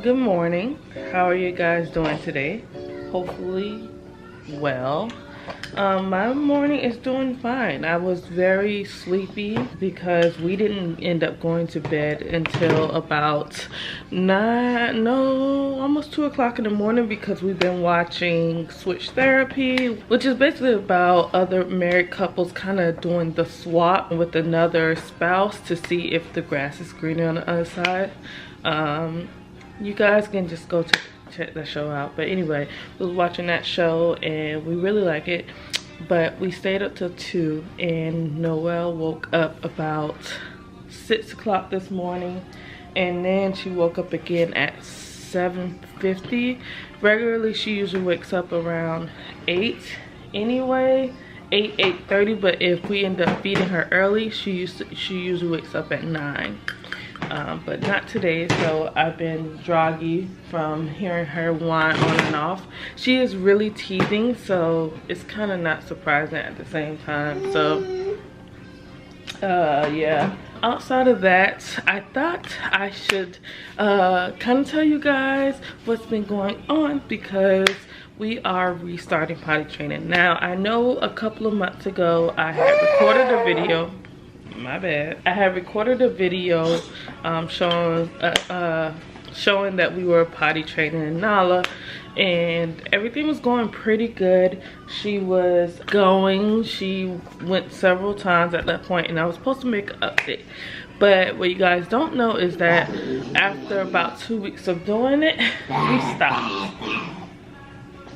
Good morning. How are you guys doing today? Hopefully well. My morning is doing fine. I was very sleepy because we didn't end up going to bed until about almost 2 o'clock in the morning, because we've been watching Switch Therapy, which is basically about other married couples kind of doing the swap with another spouse to see if the grass is greener on the other side. You guys can just go check that show out. But anyway, we was watching that show and we really like it. But we stayed up till 2, and Noelle woke up about 6 o'clock this morning. And then she woke up again at 7:50. Regularly, she usually wakes up around 8 anyway. 8:30. But if we end up feeding her early, she usually wakes up at 9. But not today, so I've been groggy from hearing her whine on and off. She is really teething, so it's kind of not surprising at the same time. So yeah, outside of that, I thought I should kind of tell you guys what's been going on, because we are restarting potty training. Now, I know a couple of months ago I had recorded a video. My bad. I had recorded a video showing that we were potty training Nala, and everything was going pretty good. She was going. She went several times at that point, and I was supposed to make an update. But what you guys don't know is that after about 2 weeks of doing it, we stopped.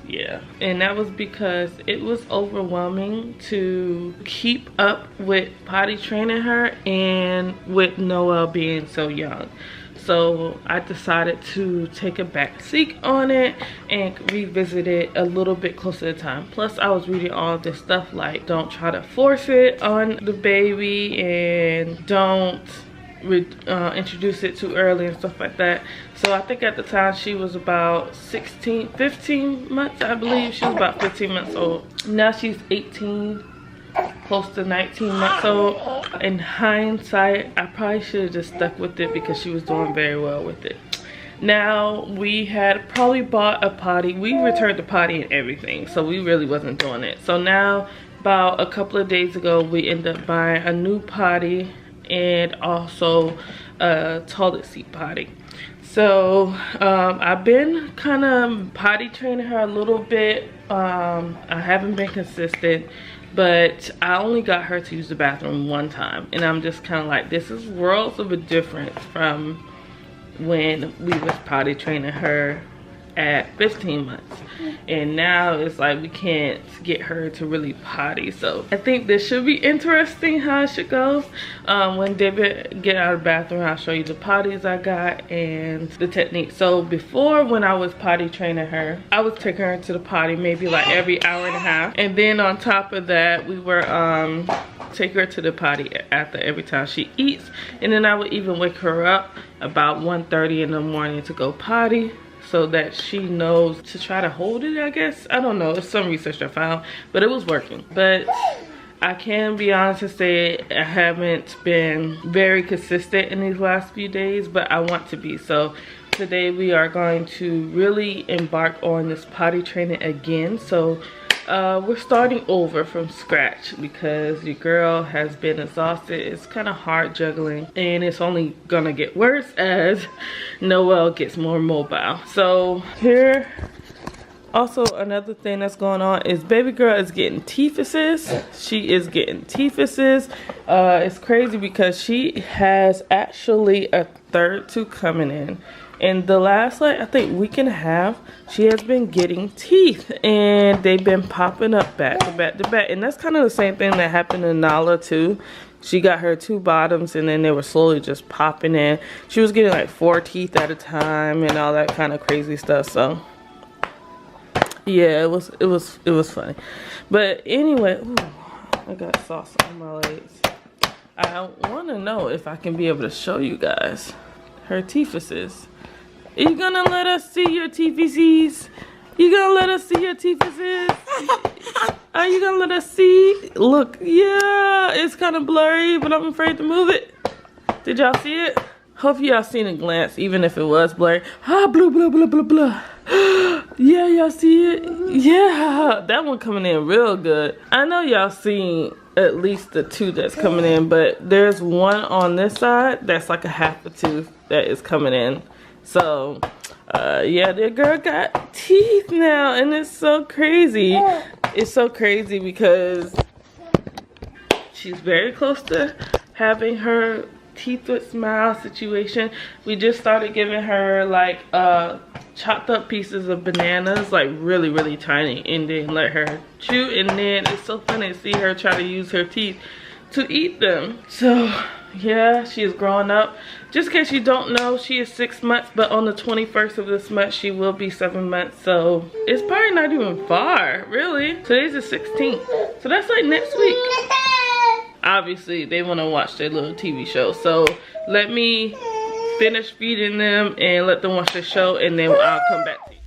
Yeah, and that was because it was overwhelming to keep up with potty training her, and with Noelle being so young. So I decided to take a back seat on it and revisit it a little bit closer to time. Plus, I was reading all this stuff like don't try to force it on the baby, and don't introduce it too early and stuff like that. So I think at the time she was about 15 months, I believe. She was about 15 months old. Now she's 18, close to 19 months old. In hindsight, I probably should have just stuck with it because she was doing very well with it. Now, we had probably bought a potty. We returned the potty and everything, so we really wasn't doing it. So now, about a couple of days ago, we ended up buying a new potty and also a toilet seat potty. So I've been kind of potty training her a little bit. I haven't been consistent, but I only got her to use the bathroom one time, and I'm just kind of like, this is worlds of a difference from when we was potty training her at 15 months, and now it's like we can't get her to really potty. So I think this should be interesting how it should go. When David get out of the bathroom, I'll show you the potties I got and the technique. So before, when I was potty training her, I was taking her to the potty maybe like every hour and a half, and then on top of that, we were take her to the potty after every time she eats, and then I would even wake her up about 1:30 in the morning to go potty, so that she knows to try to hold it, I guess. I don't know, it's some research I found, but it was working. But I can be honest and say I haven't been very consistent in these last few days, but I want to be. So today we are going to really embark on this potty training again. So we're starting over from scratch because your girl has been exhausted. It's kind of hard juggling, and it's only gonna get worse as Noelle gets more mobile. So here, also another thing that's going on is baby girl is getting teethuses. She is getting teethuses. It's crazy because she has actually a third tooth coming in, And the last, like, I think week and a half, she has been getting teeth. And they've been popping up back to back to back. And that's kind of the same thing that happened to Nala, too. She got her 2 bottoms, and then they were slowly just popping in. She was getting like 4 teeth at a time and all that kind of crazy stuff. So yeah, it was funny. But anyway, ooh, I got sauce on my legs. I want to know if I can be able to show you guys her teethuses. Are you gonna let us see your teethuses? You gonna let us see your teethuses? Are you gonna let us see? Look, yeah, it's kind of blurry, but I'm afraid to move it. Did y'all see it? Hope y'all seen a glance, even if it was blurry. Ah, blue, blue, blue, blue, blue. Yeah, y'all see it? Yeah, that one coming in real good. I know y'all seen at least the 2 that's coming in, but there's one on this side that's like a half a tooth that is coming in. So yeah, the girl got teeth now, and it's so crazy. It's so crazy because she's very close to having her teeth with smile situation. We just started giving her like chopped up pieces of bananas, like really, really tiny, and then let her chew. And then it's so funny to see her try to use her teeth to eat them. So yeah, she is growing up. Just in case you don't know, she is 6 months, but on the 21st of this month she will be 7 months. So it's probably not even far, really. Today's the 16th, so that's like next week. Obviously they want to watch their little TV show, so let me finish feeding them and let them watch the show, and then I'll come back to you.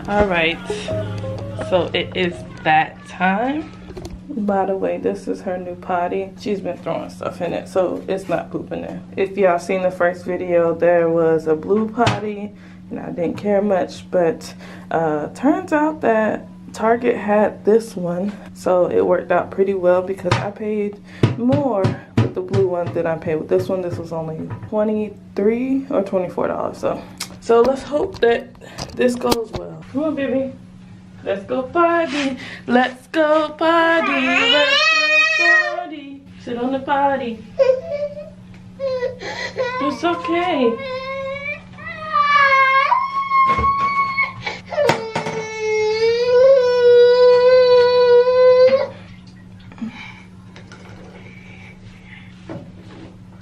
Alright, so it is that time. By the way, this is her new potty. She's been throwing stuff in it, so it's not pooping there. If y'all seen the first video, there was a blue potty, and I didn't care much, but turns out that Target had this one, so it worked out pretty well because I paid more with the blue one than I paid with this one. This was only $23 or $24, so let's hope that this goes well. Come on, baby. Let's go potty. Let's go potty. Let's go potty. Sit on the potty. It's okay.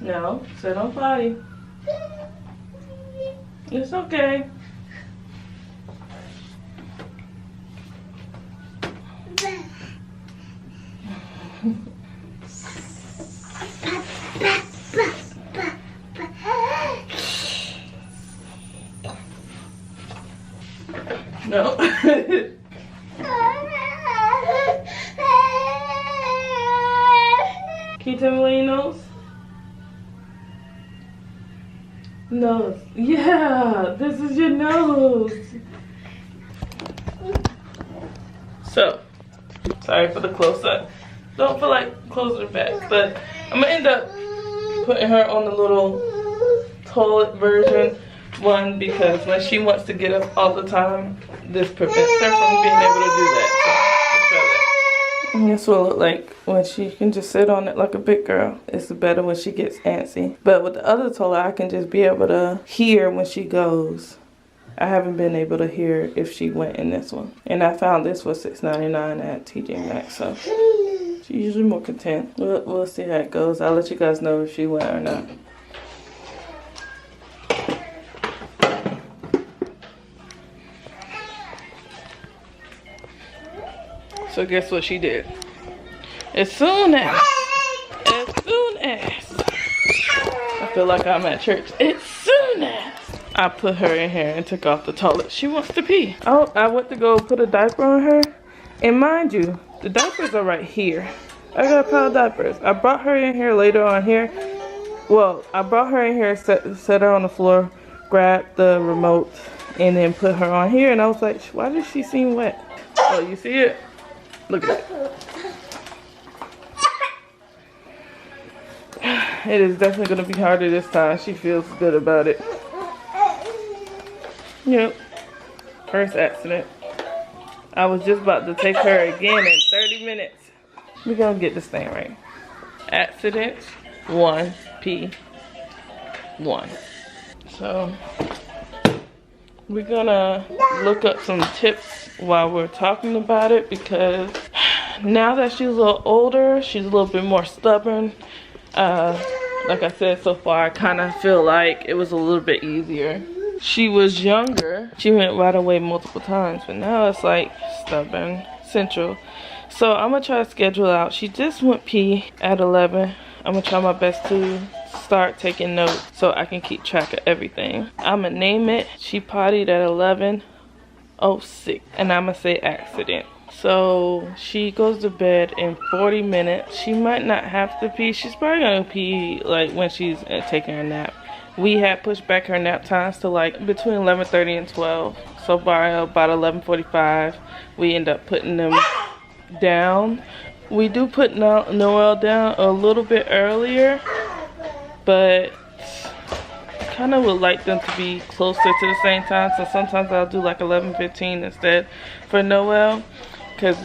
No, sit on potty. It's okay. Can you tell me where your nose? Nose. Yeah, this is your nose. So, sorry for the close-up. Don't feel like closing her back, but I'm gonna end up putting her on the little toilet version one because when she wants to get up all the time, this prevents her from being able to do that. So, let's try that. And this will look like when she can just sit on it like a big girl. It's better when she gets antsy. But with the other toilet, I can just be able to hear when she goes. I haven't been able to hear if she went in this one. And I found this for $6.99 at TJ Maxx, so she's usually more content. We'll see how it goes. I'll let you guys know if she went or not. So guess what she did? As soon as I feel like I'm at church. As soon as I put her in here and took off the toilet, she wants to pee. Oh, I went to go put a diaper on her. And mind you, the diapers are right here. I got a pile of diapers. I brought her in here later on here. Well, I brought her in here, set her on the floor, grabbed the remote, and then put her on here. And I was like, why does she seem wet? Oh, you see it? Look at it. It is definitely going to be harder this time. She feels good about it. Yep. First accident. I was just about to take her again in 30 minutes. We're going to get this thing right. Accident 1, P 1. So, we're going to look up some tips while we're talking about it because now that she's a little older, she's a little bit more stubborn. Like I said, so far I kind of feel like it was a little bit easier. She was younger, she went right away multiple times, but now it's like stubborn central. So I'm gonna try to schedule out. She just went pee at 11. I'm gonna try my best to start taking notes so I can keep track of everything. I'm gonna name it. She pottied at 11:06, and I'm gonna say accident. So she goes to bed in 40 minutes. She might not have to pee. She's probably gonna pee like when she's taking her nap. We had pushed back her nap times to like between 11:30 and 12. So by about 11:45, we end up putting them down. We do put Noelle down a little bit earlier, but kind of would like them to be closer to the same time. So sometimes I'll do like 11:15 instead for Noelle. Because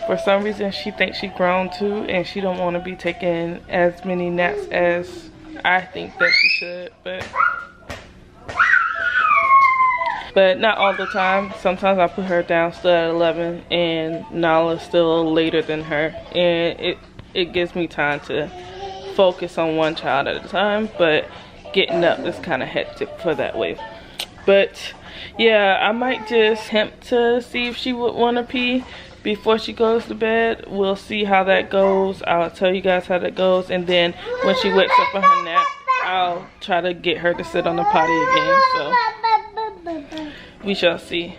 for some reason she thinks she's grown too and she don't want to be taking as many naps as I think that she should. But not all the time. Sometimes I put her down still at 11 and Nala's still later than her. And it gives me time to focus on one child at a time. But getting up is kind of hectic for that way. But yeah, I might just attempt to see if she would want to pee before she goes to bed. We'll see how that goes. I'll tell you guys how that goes. And then when she wakes up from her nap, I'll try to get her to sit on the potty again. So we shall see.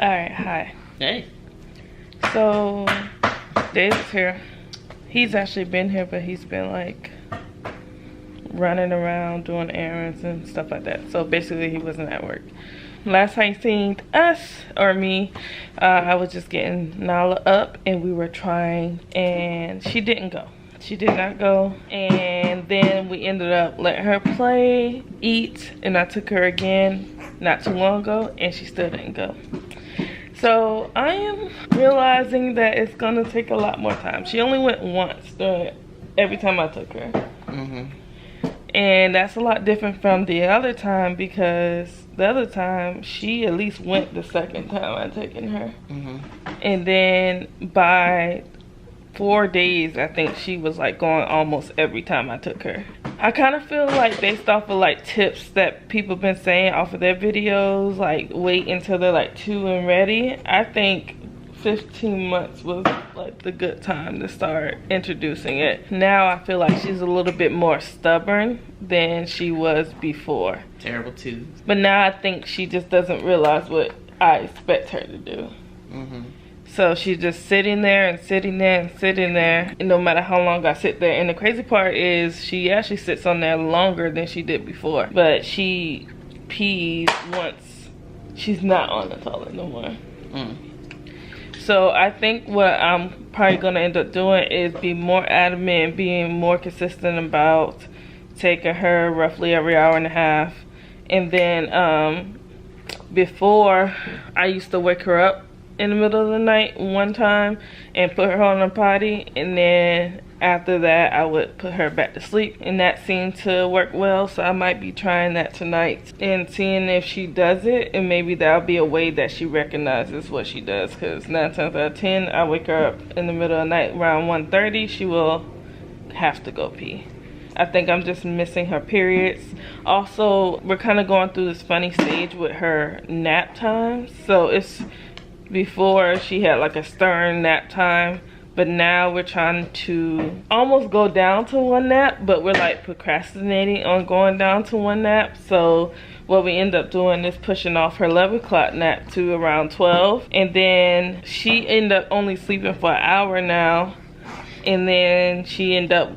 Alright, hi. Hey. So, David's here. He's actually been here, but he's been like running around doing errands and stuff like that. So basically he wasn't at work. Last time he seen us, or me, I was just getting Nala up and we were trying, and she didn't go. She did not go. And then we ended up letting her play, eat, and I took her again not too long ago and she still didn't go. So I am realizing that it's gonna take a lot more time. She only went once every time I took her. And that's a lot different from the other time, because the other time she at least went the second time I taken her. And then by 4 days, I think she was like going almost every time I took her. I kind of feel like based off of like tips that people been saying off of their videos, like wait until they're like 2 and ready. I think 15 months was like the good time to start introducing it. Now I feel like she's a little bit more stubborn than she was before. Terrible too. But now I think she just doesn't realize what I expect her to do. So she's just sitting there and sitting there and sitting there, and no matter how long I sit there. And the crazy part is she actually sits on there longer than she did before, but she pees once she's not on the toilet no more. So I think what I'm probably gonna end up doing is be more adamant and being more consistent about taking her roughly every hour and a half. And then before, I used to wake her up in the middle of the night one time and put her on a potty, and then after that I would put her back to sleep, and that seemed to work well. So I might be trying that tonight and seeing if she does it, and maybe that'll be a way that she recognizes what she does, because 9 times out of 10 I wake her up in the middle of the night around 1:30, she will have to go pee. I think I'm just missing her periods. Also, we're kind of going through this funny stage with her nap times. So it's before she had like a stern nap time, but now we're trying to almost go down to 1 nap, but we're like procrastinating on going down to 1 nap. So what we end up doing is pushing off her 11 o'clock nap to around 12, and then she ended up only sleeping for an hour now, and then she ended up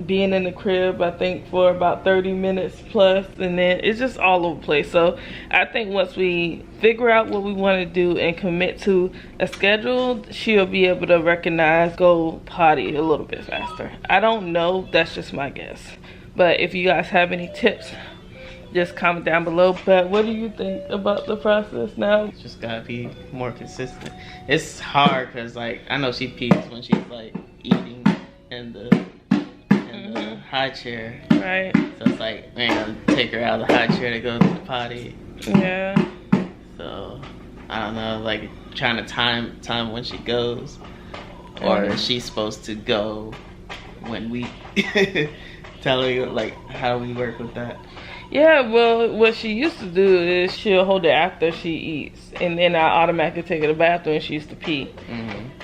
being in the crib I think for about 30 minutes plus, and then it's just all over the place. So I think once we figure out what we want to do and commit to a schedule, she'll be able to recognize go potty a little bit faster. I don't know, that's just my guess. But if you guys have any tips, just comment down below. But what do you think about the process now? Just gotta be more consistent. It's hard because like I know she pees when she's like eating in the high chair, right? So it's like we ain't gonna take her out of the high chair to go to the potty. Yeah. So I don't know, like trying to time when she goes, or is she supposed to go when we tell her? Like, how do we work with that? Yeah, well, what she used to do is she'll hold it after she eats, and then I automatically take her to the bathroom and she used to pee.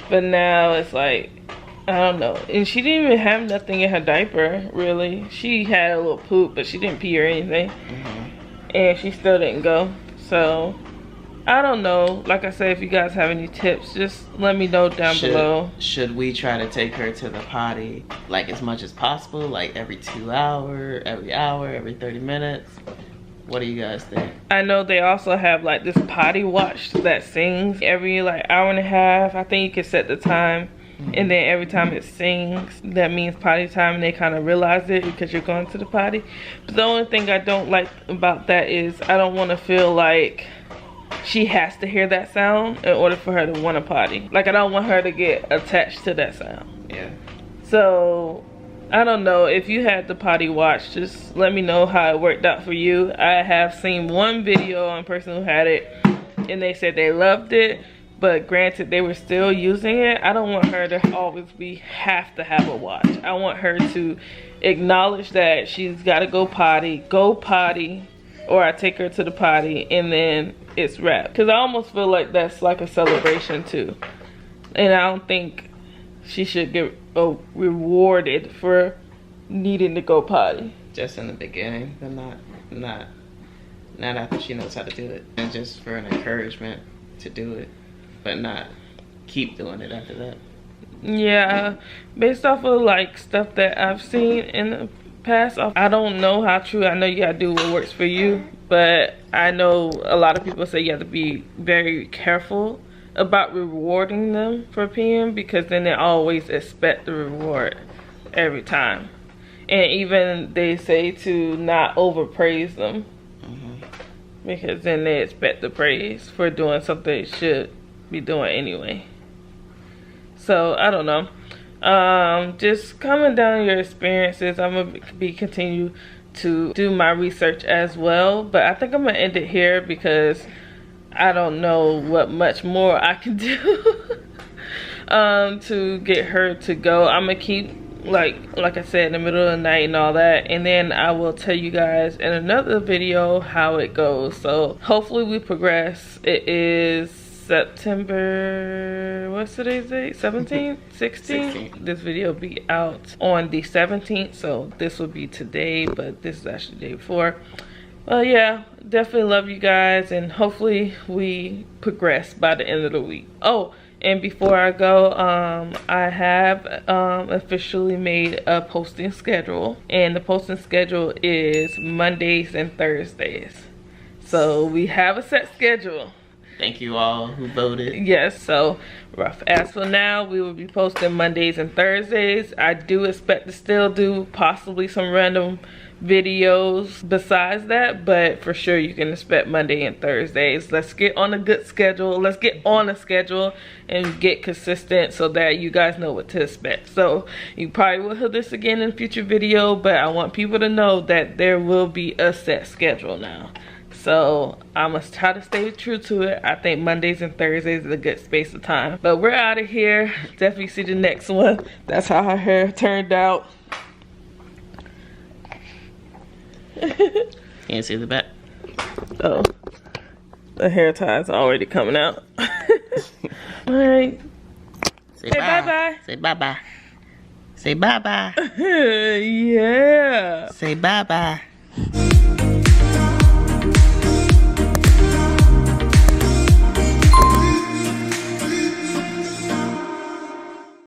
But now it's like, I don't know. And she didn't even have nothing in her diaper, really. She had a little poop, but she didn't pee or anything. And she still didn't go. So, I don't know. Like I said, if you guys have any tips, just let me know down below. Should we try to take her to the potty, like, as much as possible? Like, every 2 hours, every hour, every 30 minutes? What do you guys think? I know they also have, like, this potty watch that sings every, like, hour and a half. I think you can set the time. And then every time it sings, that means potty time, and they kind of realize it because you're going to the potty. But the only thing I don't like about that is I don't want to feel like she has to hear that sound in order for her to want to potty. Like, I don't want her to get attached to that sound. Yeah. So, I don't know. If you had the potty watch, just let me know how it worked out for you. I have seen one video on a person who had it, and they said they loved it. But granted, they were still using it. I don't want her to always have to have a watch. I want her to acknowledge that she's got to go potty, or I take her to the potty, and then it's wrapped. Because I almost feel like that's like a celebration too. And I don't think she should get rewarded for needing to go potty. Just in the beginning, but not after she knows how to do it. And just for an encouragement to do it, but not keep doing it after that. Yeah, based off of like stuff that I've seen in the past, I don't know how true. I know you gotta do what works for you, but I know a lot of people say you have to be very careful about rewarding them for peeing, because then they always expect the reward every time. And even they say to not overpraise them, because then they expect the praise for doing something they should be doing anyway. So I don't know. Just comment down your experiences. I'm gonna continue to do my research as well, but I think I'm gonna end it here because I don't know what much more I can do to get her to go. I'm gonna keep like I said, in the middle of the night and all that. And then I will tell you guys in another video how it goes. So hopefully we progress. It is September, what's today's date? 17th? 16th? This video will be out on the 17th. So this will be today, but this is actually the day before. Well, yeah, definitely love you guys, and hopefully we progress by the end of the week. Oh, and before I go, I have officially made a posting schedule, and the posting schedule is Mondays and Thursdays. So we have a set schedule. Thank you all who voted. Yes, so rough. As for now, we will be posting Mondays and Thursdays. I do expect to still do possibly some random videos besides that, but for sure you can expect Monday and Thursdays. Let's get on a good schedule. Let's get on a schedule and get consistent so that you guys know what to expect. So you probably will hear this again in a future video, but I want people to know that there will be a set schedule now. So I must try to stay true to it. I think Mondays and Thursdays is a good space of time. But we're out of here. Definitely see the next one. That's how her hair turned out. Can't see the back. Oh, the hair tie's already coming out. All right. Say bye-bye. Say bye-bye. Say bye-bye. Yeah. Say bye-bye.